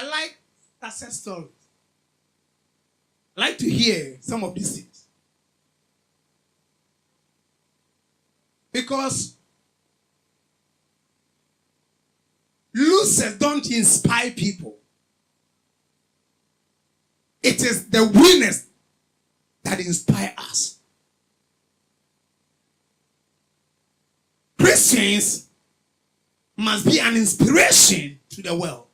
I like success stories. I like to hear some of these things. Because losers don't inspire people. It is the winners that inspire us. Christians must be an inspiration to the world.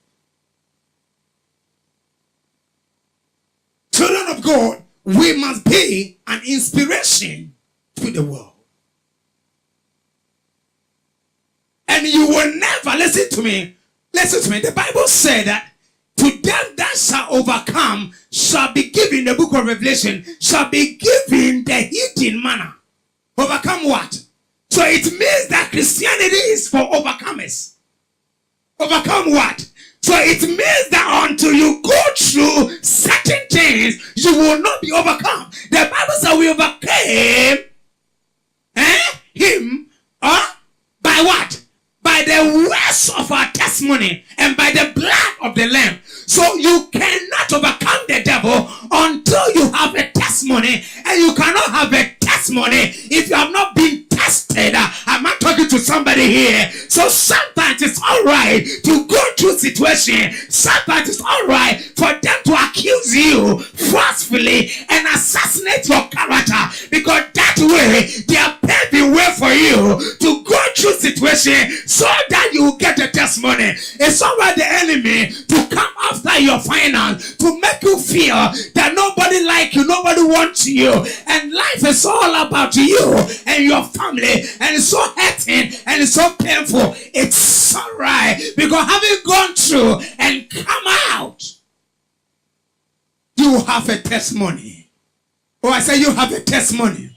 Children of God, we must be an inspiration to the world. And you will never, listen to me, the Bible said that to them that shall overcome shall be given, the book of Revelation, shall be given the hidden manna. Overcome what? So it means that Christianity is for overcomers. Overcome what? So it means that until you go through certain things, you will not be overcome. The Bible says we overcame him by what? By the words of our testimony and by the blood of the Lamb. So you cannot overcome the devil until you have a testimony, and you cannot have a testimony if you have not been tested. I'm not talking to somebody here. So sometimes it's all right to go through situations. Sometimes it's all right for them to accuse you forcefully and assassinate your character, because that way they are paving way for you to go through situations so that you will get a testimony. It's all right the enemy to come after your finance, to make you feel that nobody like you, nobody wants you, and life is all about you and your family, and it's so hurting and it's so painful. It's all right, because having gone through and come out, you have a testimony. Oh, I say you have a testimony.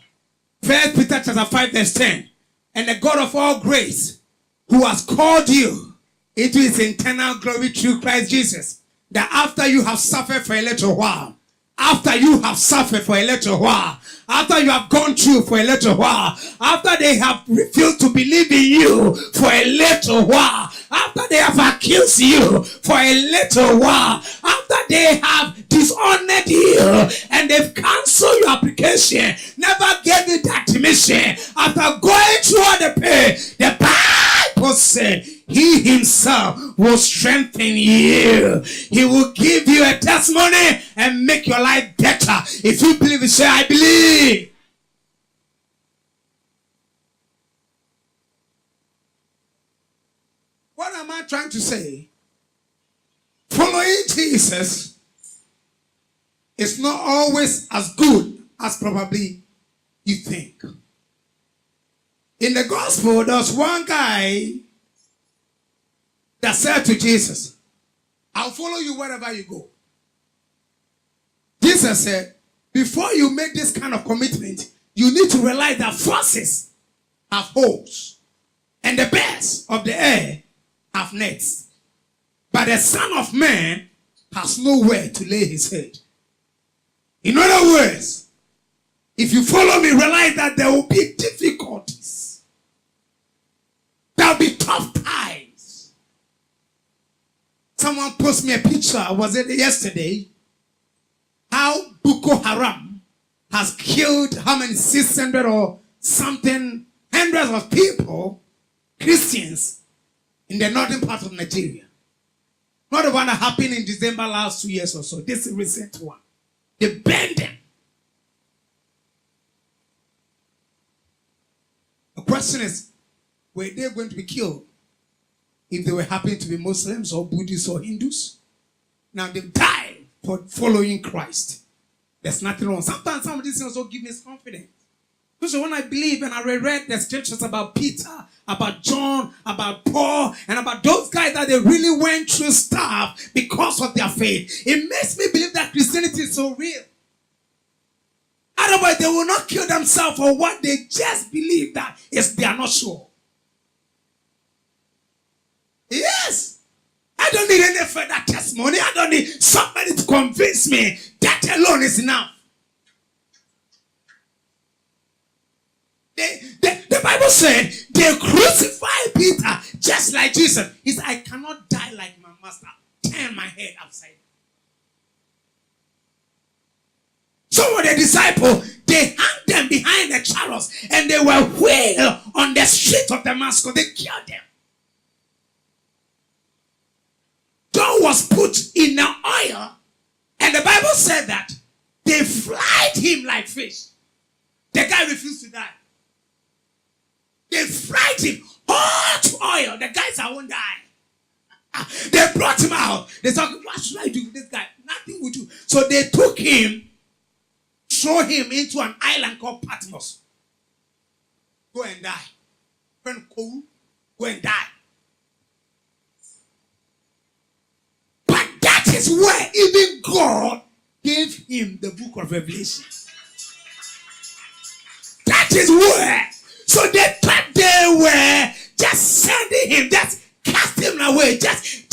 1 Peter chapter 5 verse 10. And the God of all grace, who has called you into his eternal glory through Christ Jesus, that after you have suffered for a little while, after you have suffered for a little while, after you have gone through for a little while, after they have refused to believe in you for a little while, after they have accused you for a little while, after they have dishonored you and they've cancelled your application, never gave you that admission, after going through all the pain, the Bible said he himself will strengthen you. He will give you a testimony and make your life better. If you believe it, say, I believe. What am I trying to say? Following Jesus is not always as good as probably you think. In the gospel, there was one guy that said to Jesus, I'll follow you wherever you go. Jesus said, before you make this kind of commitment, you need to realize that foxes have holes and the birds of the air have nets. But the Son of Man has nowhere to lay his head. In other words, if you follow me, realize that there will be difficulties. There will be tough times. Someone posted me a picture, was it yesterday? How Boko Haram has killed how many, 600 or something, hundreds of people, Christians, in the northern part of Nigeria. Not the one that happened in December last 2 years or so. This is a recent one. They burned them. The question is, were they going to be killed if they were happening to be Muslims or Buddhists or Hindus? Now they've died for following Christ. There's nothing wrong. Sometimes some of these things also give me confidence. Because when I believe and I read the scriptures about Peter, about John, about Paul, and about those guys that they really went through stuff because of their faith, it makes me believe that Christianity is so real. Otherwise, they will not kill themselves for what they just believe that is they are not sure. Yes. I don't need any further testimony. I don't need somebody to convince me. That alone is enough. The Bible said they crucified Peter just like Jesus. He said, I cannot die like my master. Turn my head disciples, they hung them behind the chariots and they were wheeled on the street of Damascus. They killed them. John was put in the oil, and the Bible said that they fried him like fish. The guy refused to die. They fried him. Hot oil. The guy said, I won't die. They brought him out. They said, what should I do with this guy? Nothing would do. So they took him, throw him into an island called Patmos. Go and die. Go and die. But that is where even God gave him the book of Revelation. That is where. So they thought they were just sending him, just casting him away, just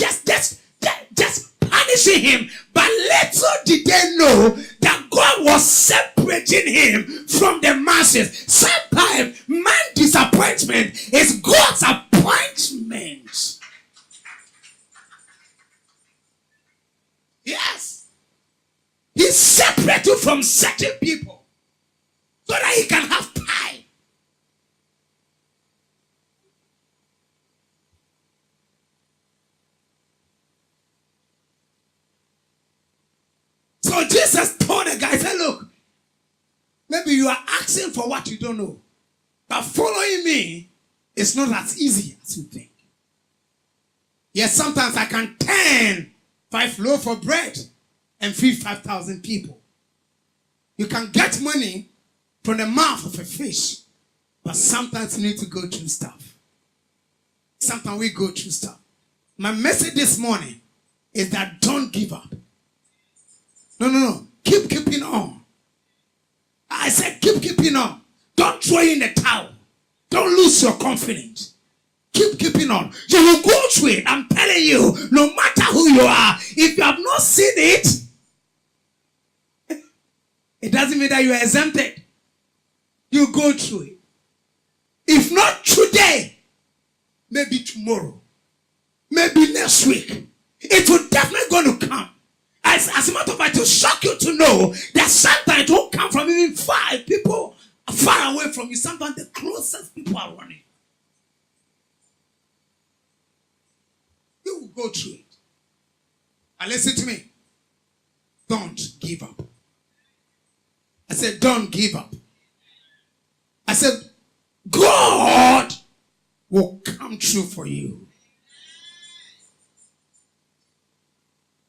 punishing him. But little did they know that God was separating him from the masses. Sometimes man's disappointment is God's appointment. Yes. He separated you from certain people so that he can have time. So Jesus told the guy, said, look, maybe you are asking for what you don't know. But following me is not as easy as you think. Yes, sometimes I can turn 5 loaves of bread and feed 5,000 people. You can get money from the mouth of a fish. But sometimes you need to go through stuff. Sometimes we go through stuff. My message this morning is that don't give up. No. Keep keeping on. I said keep keeping on. Don't throw in the towel. Don't lose your confidence. Keep keeping on. You will go through it. I'm telling you, no matter who you are, if you have not seen it, it doesn't mean that you are exempted. You go through it. If not today, maybe tomorrow, maybe next week, it will definitely going to come. As a matter of fact, it will shock you to know that sometimes it won't come from even 5 people far away from you. Sometimes the closest people are running. You will go through it. And listen to me. Don't give up. I said, don't give up. I said, God will come true for you.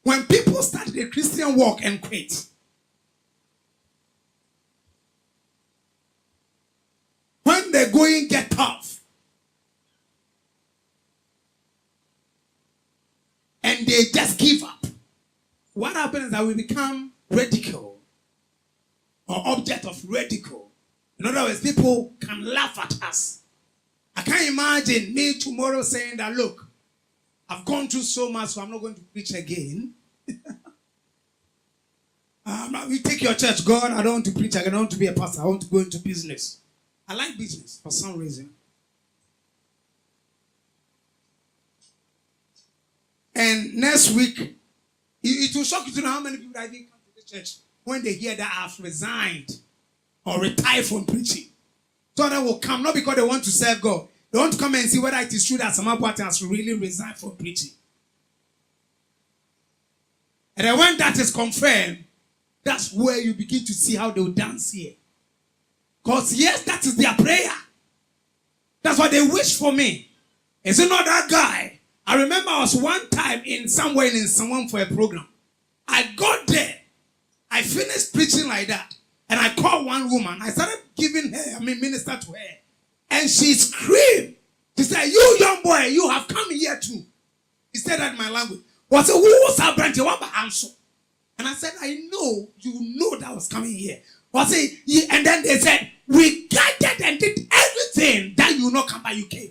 When people start the Christian walk and quit, when the going get tough, and they just give up, what happens is that we become ridicule or object of ridicule. In other words, people can laugh at us. I can't imagine me tomorrow saying that, look, I've gone through so much, so I'm not going to preach again. You take your church, God, I don't want to preach again. I don't want to be a pastor. I want to go into business. I like business for some reason. And next week, it will shock you to know how many people that even come to the church when they hear that I've resigned or retired from preaching. So they will come, not because they want to serve God. They want to come and see whether it is true that some party has really resigned from preaching. And then when that is confirmed, that's where you begin to see how they will dance here. Because yes, that is their prayer. That's what they wish for me. Is it not that guy? I remember I was one time in somewhere in someone for a program. I got there. I finished preaching like that. And I called one woman. I started giving her, minister to her. And she screamed. She said, you young boy, you have come here too. He said that in my language. What's who was our branch? And I said, I know, you know that I was coming here. And then they said, we guided and did everything that you will not come by UK.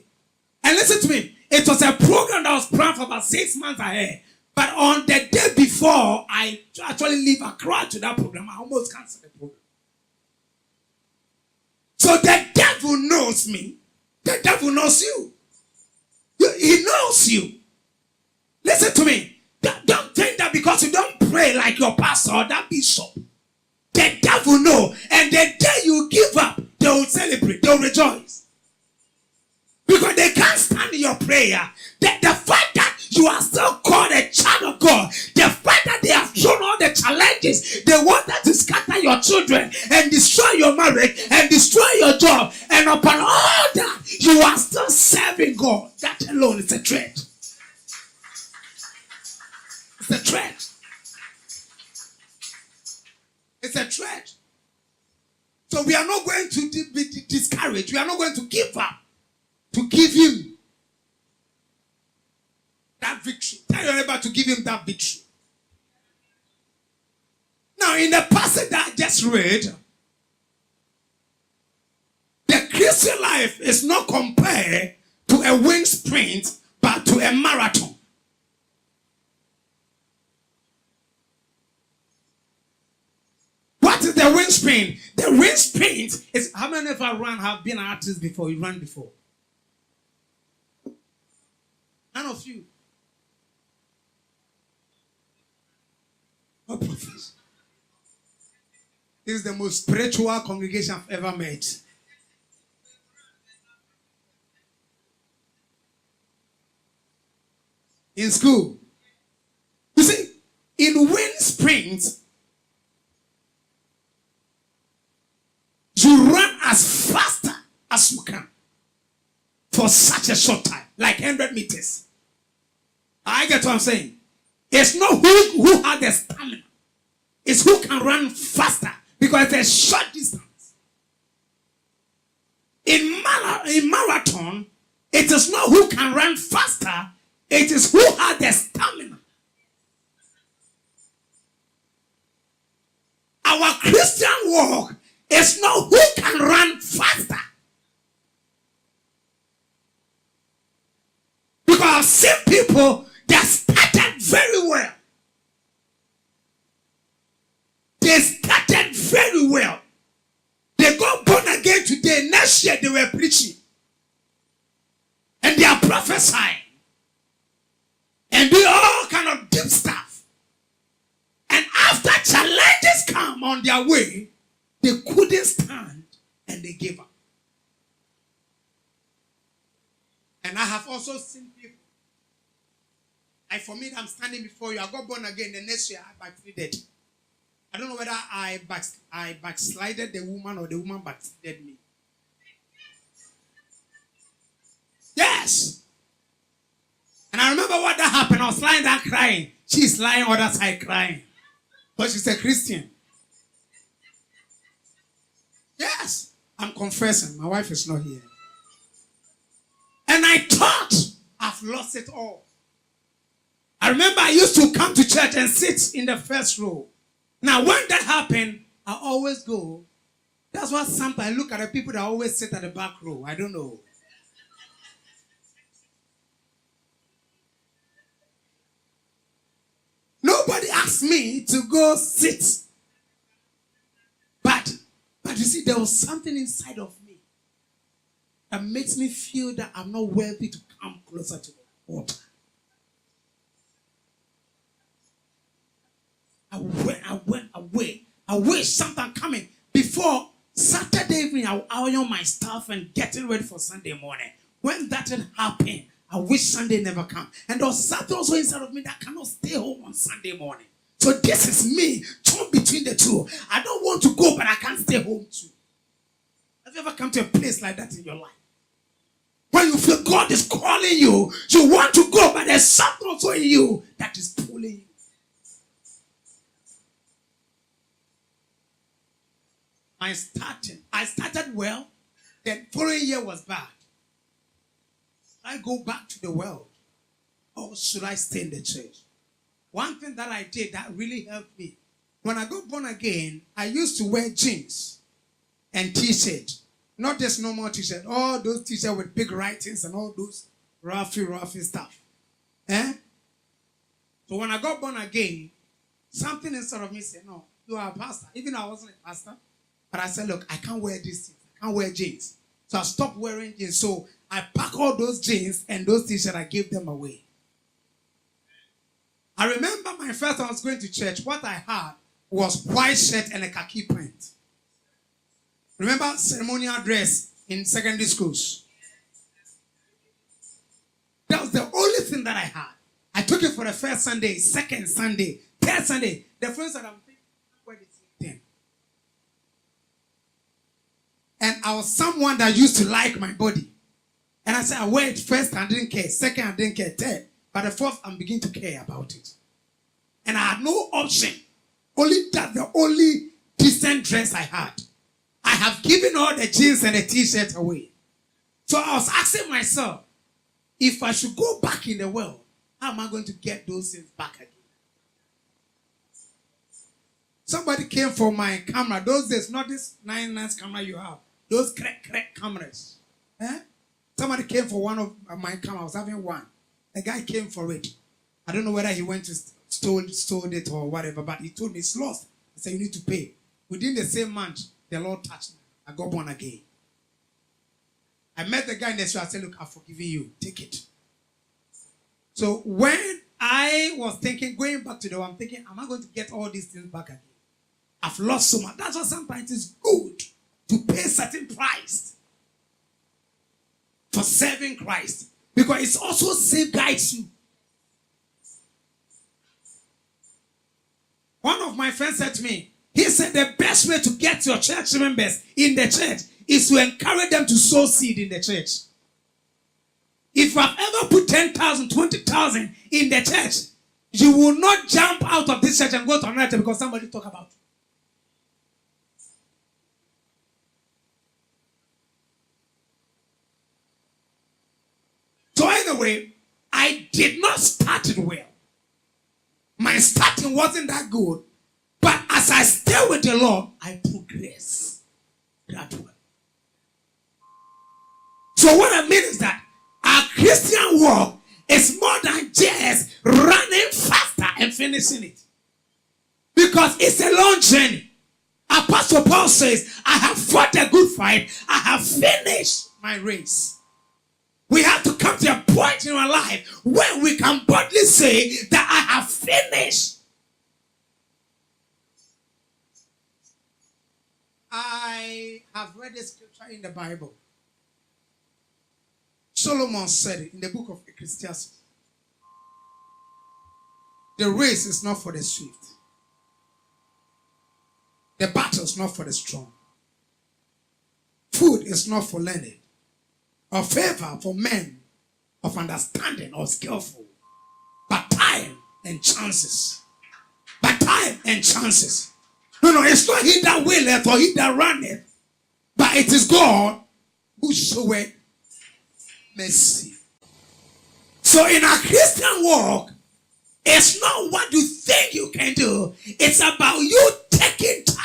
And listen to me, it was a program that was planned for about 6 months ahead. But on the day before I actually leave Accra to that program, I almost canceled the program. So the devil knows me. The devil knows you. He knows you. Listen to me. Don't think that because you don't pray like your pastor or that bishop, the devil staff will know. And the day you give up, they will celebrate. They will rejoice. Because they can't stand your prayer. The fact that you are still called a child of God, the fact that they have shown all the challenges, they wanted to scatter your children and destroy your marriage and destroy your job, and upon all that, you are still serving God. That alone is a threat. It's a threat. It's a threat. So we are not going to be discouraged. We are not going to give up. To give him that victory. Tell your neighbor to give him that victory. Now, in the passage that I just read, the Christian life is not compared to a wind sprint, but to a marathon. What is the wind sprint? The wind sprint is, how many of you have been an artist before? You ran before? None of you. No prophets. This is the most spiritual congregation I've ever met. In school. You see, in wind sprints, you run as fast as you can for such a short time, like 100 meters. I get what I'm saying. It's not who has the stamina. It's who can run faster, because it's a short distance. In marathon, it is not who can run faster. It is who has the stamina. Our Christian walk is not who can run faster. Because I've seen people that started very well. They started very well. They got born again today. Next year they were preaching. And they are prophesying. And doing all kind of deep stuff. And after challenges come on their way, they couldn't stand and they gave up. And I have also seen people. Like for me, I'm standing before you. I got born again. The next year, I backslided. I don't know whether I backslided the woman or the woman backslided me. Yes. And I remember what that happened. I was lying there crying. She's lying on the other side crying. But she's a Christian. Yes. I'm confessing. My wife is not here. And I thought I've lost it all. I remember I used to come to church and sit in the first row. Now, when that happened, I always go. That's why sometimes I look at the people that always sit at the back row. I don't know. Nobody asked me to go sit. But you see, there was something inside of me that makes me feel that I'm not worthy to come closer to the water. I went away. I wish something coming. Before Saturday evening, I will iron my stuff and getting ready for Sunday morning. When that didn't happen, I wish Sunday never come. And there was something also inside of me that cannot stay home on Sunday morning. So this is me, torn between the two. I don't want to go, but I can't stay home too. Have you ever come to a place like that in your life? When you feel God is calling you, you want to go, but there's something also in you that is pulling you. I started well, then following year was bad. Should I go back to the world, or should I stay in the church? One thing that I did that really helped me, when I got born again, I used to wear jeans and t-shirt. Not just normal t-shirt, all those t-shirts with big writings and all those roughy stuff. So when I got born again, something inside of me said, no, you are a pastor. Even though I wasn't a pastor. But I said, look, I can't wear these things. I can't wear jeans. So I stopped wearing jeans. So I packed all those jeans and those t-shirts, I gave them away. I remember my first time I was going to church, what I had was white shirt and a khaki pant. Remember ceremonial dress in secondary schools? That was the only thing that I had. I took it for the first Sunday, second Sunday, third Sunday. The friends that I'm thinking, where did he then? And I was someone that used to like my body. And I said, I wear it first, I didn't care. Second, I didn't care. Third. But the fourth, I'm beginning to care about it. And I had no option. Only that, the only decent dress I had. I have given all the jeans and the t-shirts away. So I was asking myself, if I should go back in the world, how am I going to get those things back again? Somebody came for my camera. Those days, not this nice camera you have. Those crack cameras. Eh? Somebody came for one of my cameras. I was having one. A guy came for it. I don't know whether he went to stole it or whatever, but he told me it's lost. I said, you need to pay. Within the same month, the Lord touched me. I got born again. I met the guy in the street. I said, look, I've forgiven you. Take it. So when I was thinking, going back to the one, I'm thinking, am I going to get all these things back again? I've lost so much. That's why sometimes it's good to pay a certain price for serving Christ. Because it also safeguards you. One of my friends said to me, he said the best way to get your church members in the church is to encourage them to sow seed in the church. If you have ever put 10,000, 20,000 in the church, you will not jump out of this church and go to another church because somebody talk about it. So anyway, I did not start it well. My starting wasn't that good. But as I stay with the Lord, I progress gradually. So what I mean is that our Christian walk is more than just running faster and finishing it. Because it's a long journey. Apostle Paul says, I have fought a good fight. I have finished my race. We have to come to a point in our life where we can boldly say that I have finished. I have read a scripture in the Bible. Solomon said it in the book of Ecclesiastes. The race is not for the swift. The battle is not for the strong. Food is not for learned. Or favor for men of understanding or skillful. But time and chances. But time and chances. No, it's not he that willeth or he that runneth, but it is God who showeth mercy. So in a Christian walk, it's not what you think you can do. It's about you taking time